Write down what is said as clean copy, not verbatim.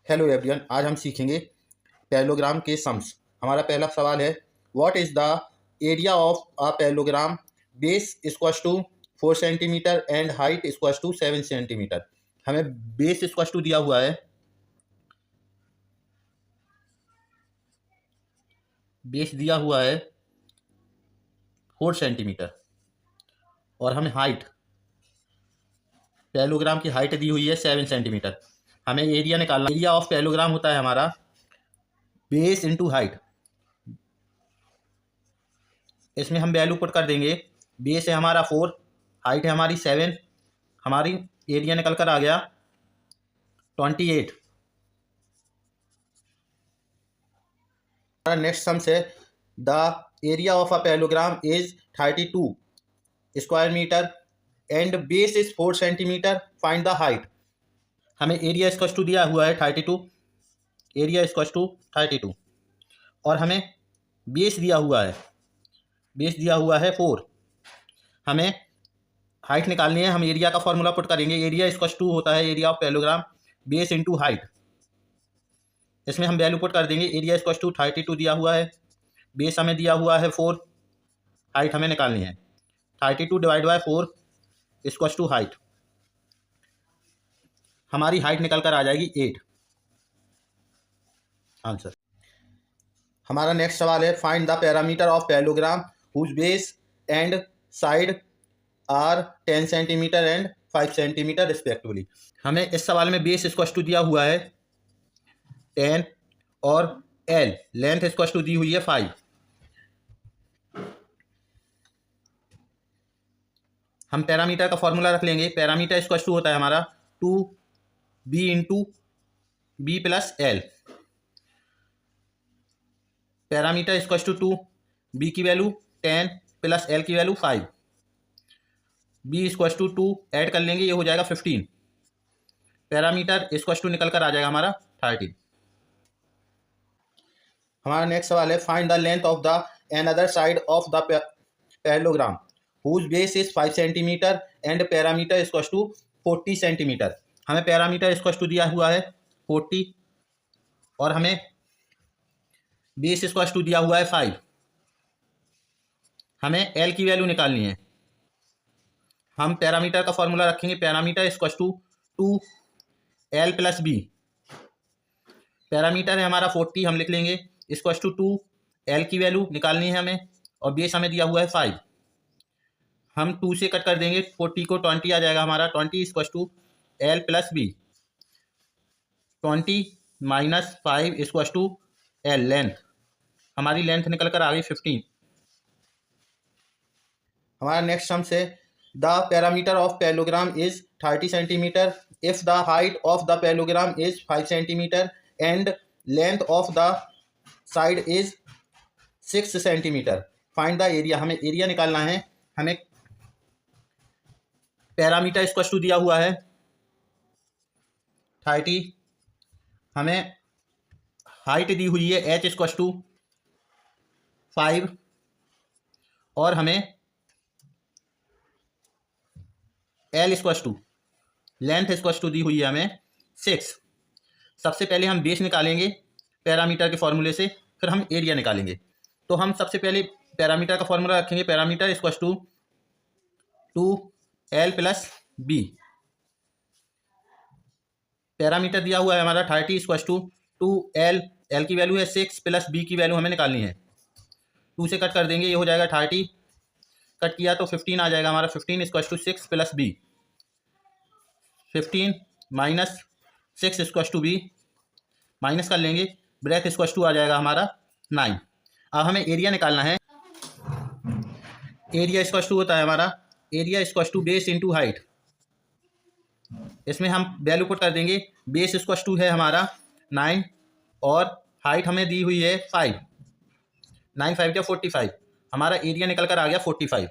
Hello everyone, आज हम सीखेंगे पैरेललोग्राम के सम्स। हमारा पहला सवाल है, what is the area of a parallelogram? Base equals to 4 centimetre and height equals to 7 centimetre. हमें बेस इक्वल्स टू दिया हुआ है, बेस दिया हुआ है 4 सेंटीमीटर और हमें हाइट, पैरेललोग्राम की हाइट दी हुई है 7 सेंटीमीटर। हमें एरिया निकालना। एरिया ऑफ पैरेललोग्राम होता है हमारा बेस इंटू हाइट। इसमें हम वैल्यू पुट कर देंगे। बेस है हमारा 4, हाइट है हमारी 7, हमारी एरिया निकल कर आ गया 28। हमारा नेक्स्ट सम्स है, the area of a parallelogram is 32 square metre and base is 4 centimetre. Find the height. हमें एरिया इक्वल टू दिया हुआ है 32, एरिया इक्वल टू 32 और हमें बेस दिया हुआ है, बेस दिया हुआ है 4। हमें हाइट निकालनी है। हम एरिया का फॉर्मूला पुट करेंगे। एरिया इक्वल टू होता है area of parallelogram base into height. इसमें हम वैल्यू पुट कर देंगे। एरिया इक्वल टू 32 दिया हुआ है, बेस हमें दिया हुआ है 4, हाइट हमें निकालनी है। 32 divide by 4 equal to height. हमारी हाइट निकल कर आ जाएगी 8 आंसर। हमारा नेक्स्ट सवाल है, find the parameter of parallelogram whose base and side are 10 centimetre and 5 centimetre respectively. हमें इस सवाल में बेस इक्वल टू दिया हुआ है 10 और एल लेंथ इक्वल टू दी हुई है 5। हम पैरामीटर का फॉर्मूला रख लेंगे। पैरामीटर इक्वल टू होता है हमारा 2b into b plus l. Parameter equal to 2, b की वैल्यू 10 प्लस एल की value 5। B equal to 2 add कर लेंगे, ये हो जाएगा 15। पैरामीटर इक्वल टू निकल कर आ जाएगा हमारा 30। हमारा नेक्स्ट सवाल है, find the length of the another side of the parallelogram whose base is 5 centimetre and parameter equal to 40 centimetre. हमें पैरामीटर इक्वल टू दिया हुआ है 40 और हमें बेस इक्वल टू दिया हुआ है 5। हमें एल की वैल्यू निकालनी है। हम पैरामीटर का फॉर्मूला रखेंगे। Parameter equal to 2l plus b. Parameter है हमारा 40, हम लिख लेंगे इक्वल टू 2l की वैल्यू निकालनी है हमें और बेस हमें दिया हुआ है 5। हम 2 से कट कर देंगे, 40 को 20 आ जाएगा हमारा। 20 equal to l plus b. 20 minus 5 equal to l length. हमारी लेंथ निकल कर आ गई 15। हमारा नेक्स्ट सम से, the parameter of parallelogram is 30 centimetre if the height of the parallelogram is 5 centimetre and length of the side is 6 centimetre. Find the area. हमें area निकालना है। हमें पैरामीटर इक्वल टू दिया हुआ है 30, हमें हाइट दी हुई है h इक्वल टू 5 और हमें l equal to length equal to दी हुई है हमें 6। सबसे पहले हम बेस निकालेंगे पैरामीटर के फॉर्मूले से, फिर हम एरिया निकालेंगे। तो हम सबसे पहले पैरामीटर का फॉर्मूला रखेंगे। Parameter equal to 2l plus b. Parameter दिया हुआ है हमारा 30 इक्वल टू 2l, l की वैल्यू है 6 प्लस b की वैल्यू हमें निकालनी है। 2 से कट कर देंगे, ये हो जाएगा 30। कट किया तो 15 आ जाएगा हमारा। 15 equal to 6 plus b। 15 minus 6 equal to b, minus कर लेंगे, ब्रैकेट इक्वल टू आ जाएगा हमारा 9। अब हमें एरिया निकालना है। एरिया इक्वल टू होता है हमारा area equal to base into height. इसमें हम वैल्यू पुट कर देंगे। बेस इक्वल टू है हमारा 9 और हाइट हमें दी हुई है 5। 9 5 क्या 45। हमारा एरिया निकल कर आ गया 45।